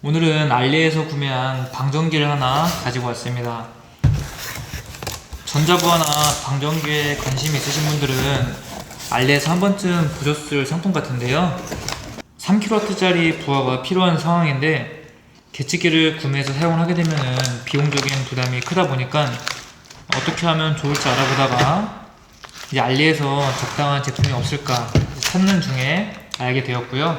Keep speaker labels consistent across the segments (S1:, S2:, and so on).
S1: 오늘은 알리에서 구매한 방전기를 하나 가지고 왔습니다. 전자부하나 방전기에 관심이 있으신 분들은 알리에서 한 번쯤 보셨을 상품 같은데요. 3kW짜리 부하가 필요한 상황인데 계측기를 구매해서 사용을 하게 되면 비용적인 부담이 크다 보니까 어떻게 하면 좋을지 알아보다가 이제 알리에서 적당한 제품이 없을까 찾는 중에 알게 되었고요.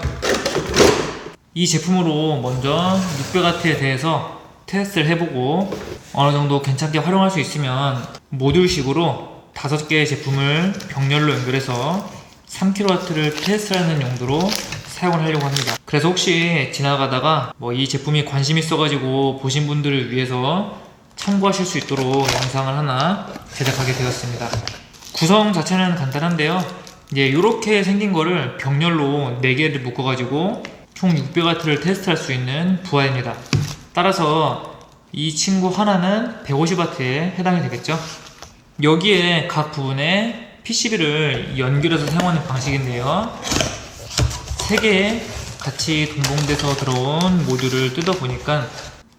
S1: 이 제품으로 먼저 600W에 대해서 테스트를 해보고 어느 정도 괜찮게 활용할 수 있으면 모듈식으로 5개의 제품을 병렬로 연결해서 3kW를 테스트하는 용도로 사용을 하려고 합니다. 그래서 혹시 지나가다가 이 제품이 관심 있어가지고 보신 분들을 위해서 참고하실 수 있도록 영상을 하나 제작하게 되었습니다. 구성 자체는 간단한데요. 이렇게 생긴 거를 병렬로 4개를 묶어가지고 총 600W를 테스트할 수 있는 부하입니다. 따라서 이 친구 하나는 150W에 해당이 되겠죠. 여기에 각 부분에 PCB를 연결해서 사용하는 방식인데요. 3개 같이 동봉돼서 들어온 모듈을 뜯어보니까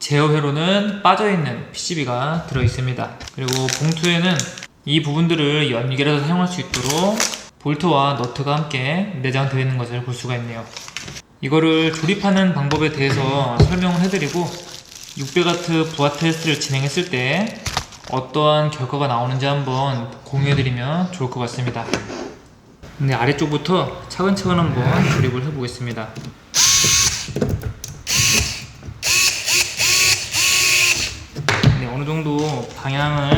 S1: 제어회로는 빠져있는 PCB가 들어있습니다. 그리고 봉투에는 이 부분들을 연결해서 사용할 수 있도록 볼트와 너트가 함께 내장되어 있는 것을 볼 수가 있네요. 이거를 조립하는 방법에 대해서 설명을 해드리고 600W 부하 테스트를 진행했을 때 어떠한 결과가 나오는지 한번 공유해드리면 좋을 것 같습니다. 근데 아래쪽부터 차근차근 한번 조립을 해보겠습니다. 어느 정도 방향을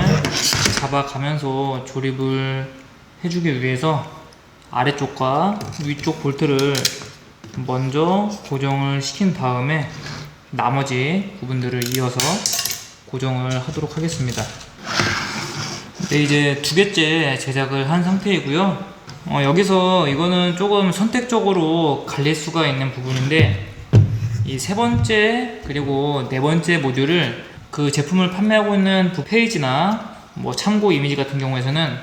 S1: 잡아가면서 조립을 해주기 위해서 아래쪽과 위쪽 볼트를 먼저 고정을 시킨 다음에 나머지 부분들을 이어서 고정을 하도록 하겠습니다. 네, 이제 2개째 제작을 한 상태이고요. 여기서 이거는 조금 선택적으로 갈릴 수가 있는 부분인데 이 3번째 그리고 4번째 모듈을 그 제품을 판매하고 있는 페이지나 참고 이미지 같은 경우에서는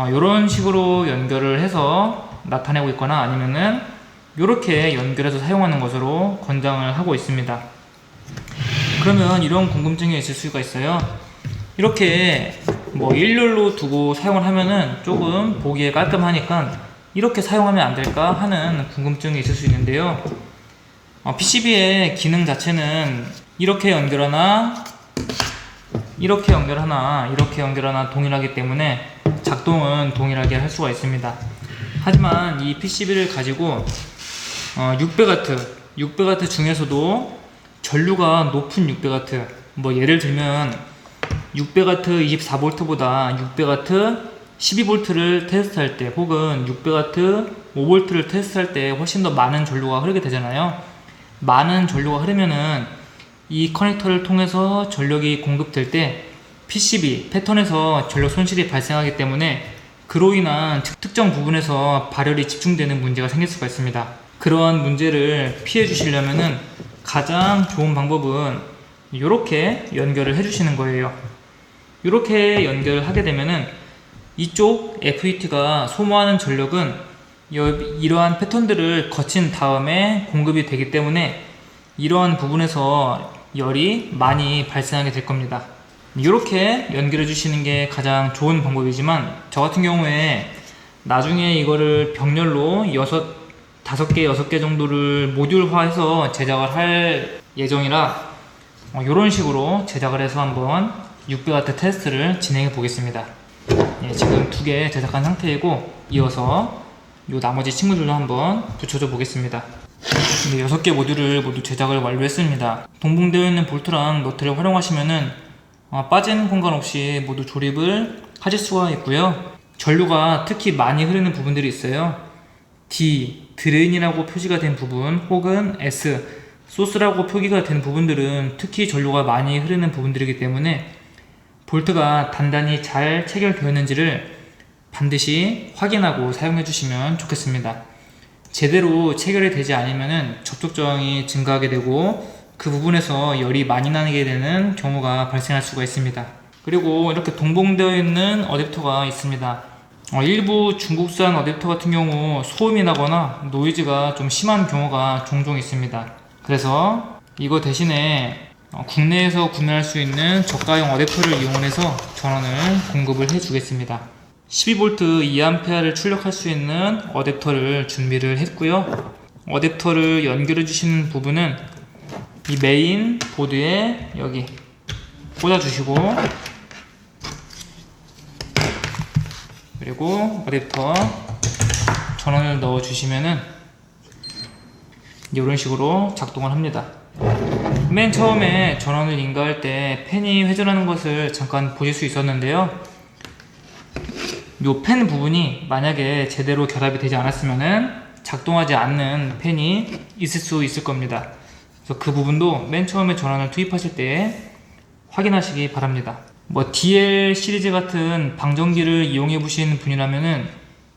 S1: 이런 식으로 연결을 해서 나타내고 있거나 아니면은 이렇게 연결해서 사용하는 것으로 권장을 하고 있습니다. 그러면 이런 궁금증이 있을 수가 있어요. 이렇게 일렬로 두고 사용을 하면은 조금 보기에 깔끔하니까 이렇게 사용하면 안 될까 하는 궁금증이 있을 수 있는데요. PCB의 기능 자체는 이렇게 연결하나 이렇게 연결하나 이렇게 연결하나 동일하기 때문에 작동은 동일하게 할 수가 있습니다. 하지만 이 PCB를 가지고 600W 중에서도 전류가 높은 600W 예를 들면 600W 24V보다 600W 12V를 테스트할 때 혹은 600W 5V를 테스트할 때 훨씬 더 많은 전류가 흐르게 되잖아요. 많은 전류가 흐르면은 이 커넥터를 통해서 전력이 공급될 때 PCB 패턴에서 전력 손실이 발생하기 때문에 그로 인한 특정 부분에서 발열이 집중되는 문제가 생길 수가 있습니다. 그러한 문제를 피해 주시려면은 가장 좋은 방법은 이렇게 연결을 해 주시는 거예요. 이렇게 연결을 하게 되면은 이쪽 FET가 소모하는 전력은 이러한 패턴들을 거친 다음에 공급이 되기 때문에 이러한 부분에서 열이 많이 발생하게 될 겁니다. 이렇게 연결해 주시는 게 가장 좋은 방법이지만 저 같은 경우에 나중에 이거를 병렬로 5개, 6개 정도를 모듈화해서 제작을 할 예정이라 이런 식으로 제작을 해서 한번 600W 테스트를 진행해 보겠습니다. 지금 2개 제작한 상태이고 이어서 이 나머지 친구들도 한번 붙여줘 보겠습니다. 6개 모듈을 모두 제작을 완료했습니다. 동봉되어 있는 볼트랑 너트를 활용하시면은 빠지는 공간 없이 모두 조립을 하실 수가 있고요. 전류가 특히 많이 흐르는 부분들이 있어요. D, 드레인이라고 표시가 된 부분 혹은 S, 소스라고 표기가 된 부분들은 특히 전류가 많이 흐르는 부분들이기 때문에 볼트가 단단히 잘 체결되었는지를 반드시 확인하고 사용해 주시면 좋겠습니다. 제대로 체결이 되지 않으면 접촉 저항이 증가하게 되고 그 부분에서 열이 많이 나게 되는 경우가 발생할 수가 있습니다. 그리고 이렇게 동봉되어 있는 어댑터가 있습니다. 일부 중국산 어댑터 같은 경우 소음이 나거나 노이즈가 좀 심한 경우가 종종 있습니다. 그래서 이거 대신에 국내에서 구매할 수 있는 저가형 어댑터를 이용해서 전원을 공급을 해주겠습니다. 12V 2A를 출력할 수 있는 어댑터를 준비를 했고요. 어댑터를 연결해 주시는 부분은 이 메인 보드에 여기 꽂아 주시고, 그리고 어댑터 전원을 넣어 주시면은 이런 식으로 작동을 합니다. 맨 처음에 전원을 인가할 때 팬이 회전하는 것을 잠깐 보실 수 있었는데요. 이 팬 부분이 만약에 제대로 결합이 되지 않았으면은 작동하지 않는 팬이 있을 수 있을 겁니다. 그래서 그 부분도 맨 처음에 전원을 투입하실 때 확인하시기 바랍니다. DL 시리즈 같은 방전기를 이용해 보신 분이라면은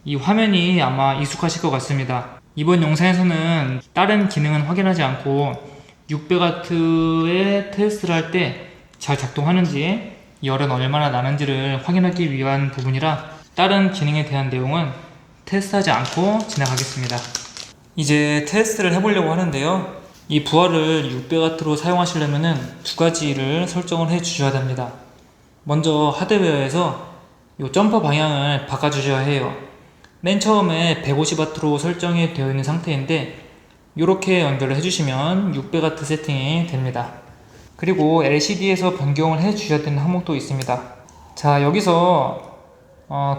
S1: 이 화면이 아마 익숙하실 것 같습니다. 이번 영상에서는 다른 기능은 확인하지 않고 600W의 테스트를 할 때 잘 작동하는지, 열은 얼마나 나는지를 확인하기 위한 부분이라 다른 기능에 대한 내용은 테스트하지 않고 지나가겠습니다. 이제 테스트를 해보려고 하는데요. 이 부하를 600W로 사용하시려면 두 가지를 설정을 해 주셔야 됩니다. 먼저 하드웨어에서 이 점퍼 방향을 바꿔 주셔야 해요. 맨 처음에 150W로 설정이 되어 있는 상태인데 이렇게 연결을 해주시면 600W 세팅이 됩니다. 그리고 LCD에서 변경을 해 주셔야 되는 항목도 있습니다. 자, 여기서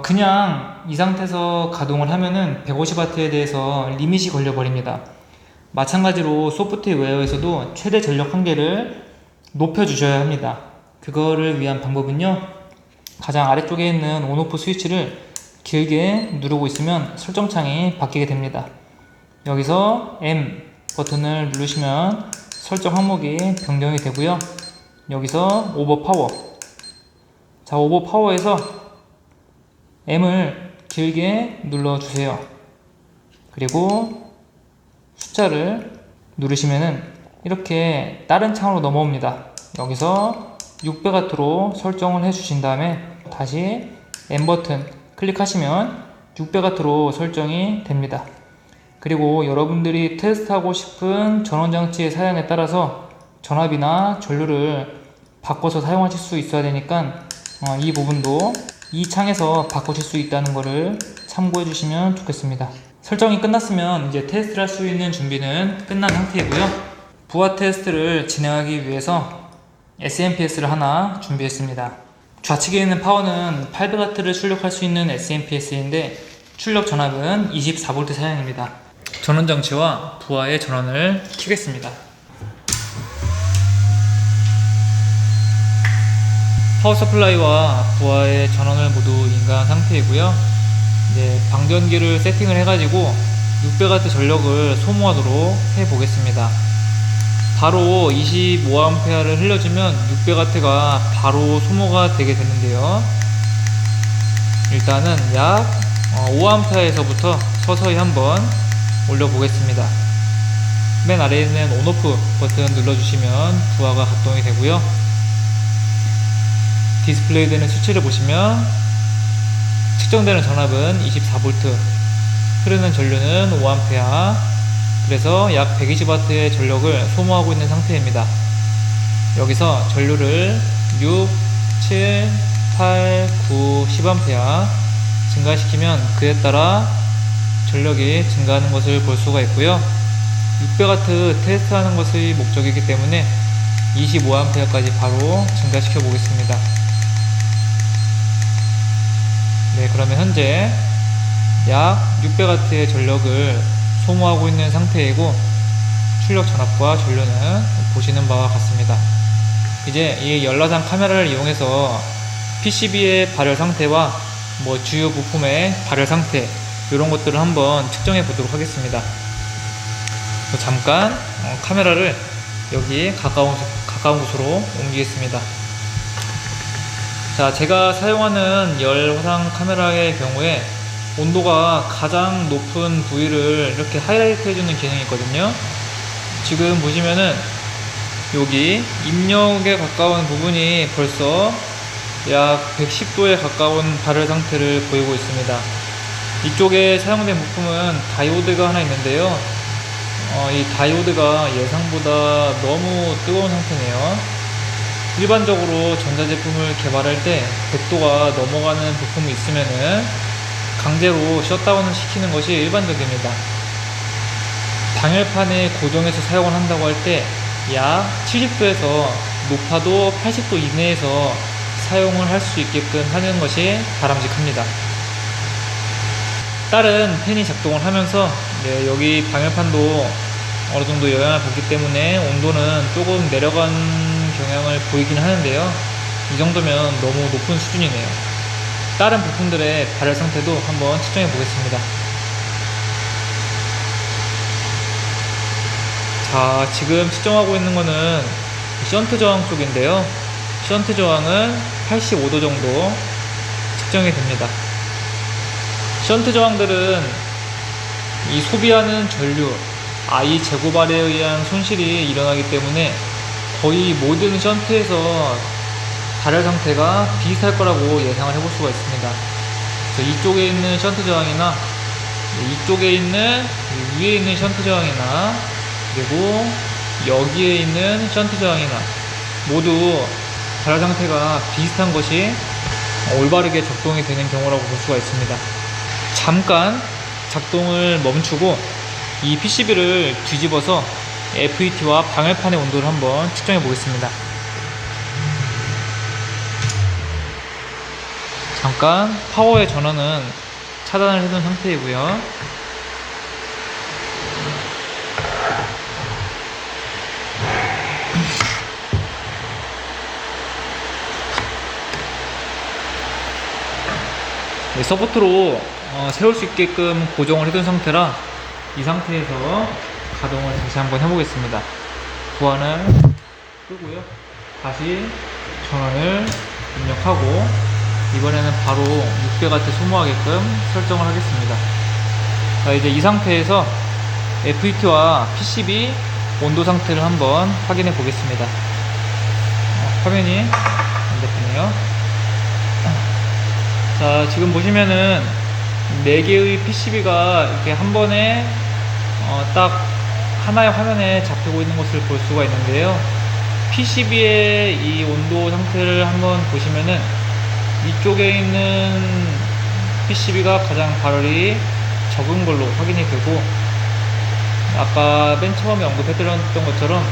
S1: 그냥 이 상태에서 가동을 하면은 150W에 대해서 리밋이 걸려 버립니다. 마찬가지로 소프트웨어에서도 최대 전력 한계를 높여 주셔야 합니다. 그거를 위한 방법은요, 가장 아래쪽에 있는 온오프 스위치를 길게 누르고 있으면 설정창이 바뀌게 됩니다. 여기서 M 버튼을 누르시면 설정 항목이 변경이 되고요. 여기서 오버 파워, 자, 오버 파워에서 M을 길게 눌러주세요. 그리고 숫자를 누르시면은 이렇게 다른 창으로 넘어옵니다. 여기서 600W로 설정을 해 주신 다음에 다시 M 버튼 클릭하시면 600W로 설정이 됩니다. 그리고 여러분들이 테스트하고 싶은 전원장치의 사양에 따라서 전압이나 전류를 바꿔서 사용하실 수 있어야 되니까 이 부분도 이 창에서 바꾸실 수 있다는 것을 참고해 주시면 좋겠습니다. 설정이 끝났으면 이제 테스트를 할 수 있는 준비는 끝난 상태이고요. 부하 테스트를 진행하기 위해서 SMPS를 하나 준비했습니다. 좌측에 있는 파워는 800W를 출력할 수 있는 SMPS인데 출력 전압은 24V 사양입니다. 전원장치와 부하의 전원을 켜겠습니다. 파워 서플라이와 부하의 전원을 모두 인가한 상태이고요. 이제 방전기를 세팅을 해가지고 600W 전력을 소모하도록 해보겠습니다. 바로 25A를 흘려주면 600W가 바로 소모가 되게 되는데요. 일단은 약 5A에서부터 서서히 한번 올려보겠습니다. 맨 아래에 있는 온오프 버튼 눌러주시면 부하가 작동이 되고요. 디스플레이 되는 수치를 보시면 측정되는 전압은 24V, 흐르는 전류는 5A, 그래서 약 120W의 전력을 소모하고 있는 상태입니다. 여기서 전류를 6, 7, 8, 9, 10A 증가시키면 그에 따라 전력이 증가하는 것을 볼 수가 있고요. 600W 테스트하는 것의 목적이기 때문에 25A까지 바로 증가시켜 보겠습니다. 네, 그러면 현재 약 600W의 전력을 소모하고 있는 상태이고 출력 전압과 전류는 보시는 바와 같습니다. 이제 이 열라상 카메라를 이용해서 PCB의 발열 상태와 주요 부품의 발열 상태, 이런 것들을 한번 측정해 보도록 하겠습니다. 잠깐 카메라를 여기 가까운 곳으로 옮기겠습니다. 자, 제가 사용하는 열 화상 카메라의 경우에 온도가 가장 높은 부위를 이렇게 하이라이트 해주는 기능이 있거든요. 지금 보시면은 여기 입력에 가까운 부분이 벌써 약 110도에 가까운 발열 상태를 보이고 있습니다. 이쪽에 사용된 부품은 다이오드가 하나 있는데요. 이 다이오드가 예상보다 너무 뜨거운 상태네요. 일반적으로 전자제품을 개발할 때 100도가 넘어가는 부품이 있으면은 강제로 셧다운을 시키는 것이 일반적입니다. 방열판에 고정해서 사용을 한다고 할 때 약 70도에서 높아도 80도 이내에서 사용을 할 수 있게끔 하는 것이 바람직합니다. 다른 팬이 작동을 하면서 여기 방열판도 어느 정도 영향을 받기 때문에 온도는 조금 내려간 경향을 보이긴 하는데요. 이 정도면 너무 높은 수준이네요. 다른 부품들의 발열 상태도 한번 측정해 보겠습니다. 자, 지금 측정하고 있는 거는 션트 저항 쪽인데요. 션트 저항은 85도 정도 측정이 됩니다. 션트 저항들은 이 소비하는 전류 I 제곱알에 의한 손실이 일어나기 때문에 거의 모든 션트에서 발열 상태가 비슷할 거라고 예상을 해볼 수가 있습니다. 그래서 이쪽에 있는 션트 저항이나 이쪽에 있는 위에 있는 션트 저항이나 그리고 여기에 있는 션트 저항이나 모두 발열 상태가 비슷한 것이 올바르게 작동이 되는 경우라고 볼 수가 있습니다. 잠깐 작동을 멈추고 이 PCB를 뒤집어서 FET와 방열판의 온도를 한번 측정해 보겠습니다. 잠깐 파워의 전원은 차단을 해둔 상태이고요. 서포트로 세울 수 있게끔 고정을 해둔 상태라 이 상태에서 가동을 다시 한번 해보겠습니다. 구안을 끄고요. 다시 전원을 입력하고 이번에는 바로 600W 소모하게끔 설정을 하겠습니다. 자, 이제 이 상태에서 FET와 PCB 온도 상태를 한번 확인해 보겠습니다. 화면이 안 잡히네요. 자, 지금 보시면은 4개의 PCB가 이렇게 한 번에 딱 하나의 화면에 잡히고 있는 것을 볼 수가 있는데요. PCB의 이 온도 상태를 한번 보시면은 이쪽에 있는 PCB가 가장 발열이 적은 걸로 확인이 되고, 아까 맨 처음에 언급해드렸던 것처럼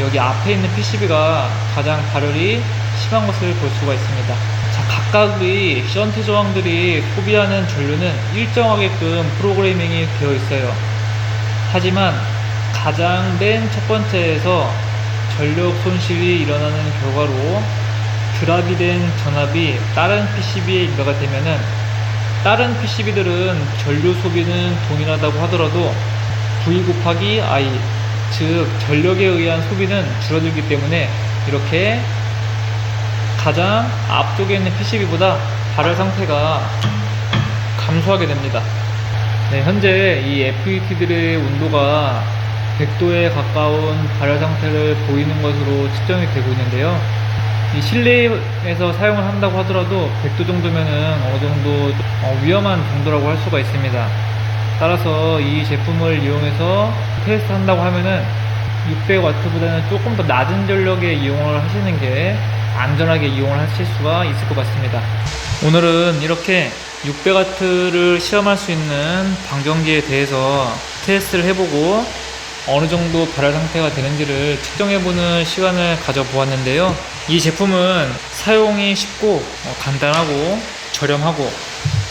S1: 여기 앞에 있는 PCB가 가장 발열이 심한 것을 볼 수가 있습니다. 자, 각각의 션트 저항들이 소비하는 전류는 일정하게끔 프로그래밍이 되어 있어요. 하지만 가장 맨 첫 번째에서 전력 손실이 일어나는 결과로 드랍이 된 전압이 다른 PCB에 인가가 되면은 다른 PCB들은 전류 소비는 동일하다고 하더라도 V 곱하기 I, 즉 전력에 의한 소비는 줄어들기 때문에 이렇게 가장 앞쪽에 있는 PCB보다 발열 상태가 감소하게 됩니다. 네, 현재 이 FET들의 온도가 100도에 가까운 발열 상태를 보이는 것으로 측정이 되고 있는데요. 이 실내에서 사용을 한다고 하더라도 100도 정도면은 어느 정도 위험한 정도라고 할 수가 있습니다. 따라서 이 제품을 이용해서 테스트 한다고 하면은 600W보다는 조금 더 낮은 전력에 이용을 하시는 게 안전하게 이용을 하실 수가 있을 것 같습니다. 오늘은 이렇게 600W를 시험할 수 있는 방전기에 대해서 테스트를 해보고 어느 정도 발열 상태가 되는지를 측정해보는 시간을 가져보았는데요. 이 제품은 사용이 쉽고 간단하고 저렴하고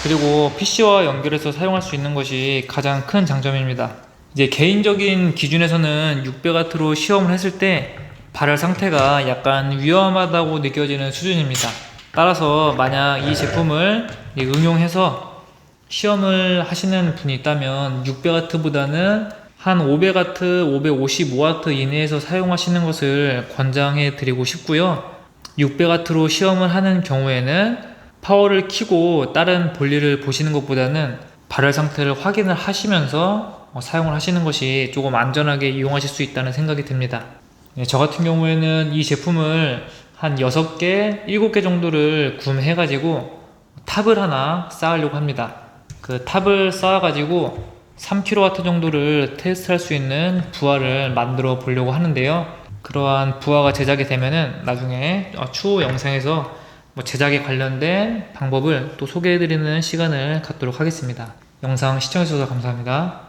S1: 그리고 PC와 연결해서 사용할 수 있는 것이 가장 큰 장점입니다. 이제 개인적인 기준에서는 600W로 시험을 했을 때 발열 상태가 약간 위험하다고 느껴지는 수준입니다. 따라서 만약 이 제품을 응용해서 시험을 하시는 분이 있다면 600W보다는 한 500W, 555W 이내에서 사용하시는 것을 권장해 드리고 싶고요. 600W로 시험을 하는 경우에는 파워를 켜고 다른 볼일을 보시는 것보다는 발열 상태를 확인을 하시면서 사용을 하시는 것이 조금 안전하게 이용하실 수 있다는 생각이 듭니다. 저 같은 경우에는 이 제품을 한 6개, 7개 정도를 구매해 가지고 탑을 하나 쌓으려고 합니다. 그 탑을 쌓아 가지고 3kW 정도를 테스트할 수 있는 부하를 만들어 보려고 하는데요. 그러한 부하가 제작이 되면은 나중에 추후 영상에서 제작에 관련된 방법을 또 소개해드리는 시간을 갖도록 하겠습니다. 영상 시청해주셔서 감사합니다.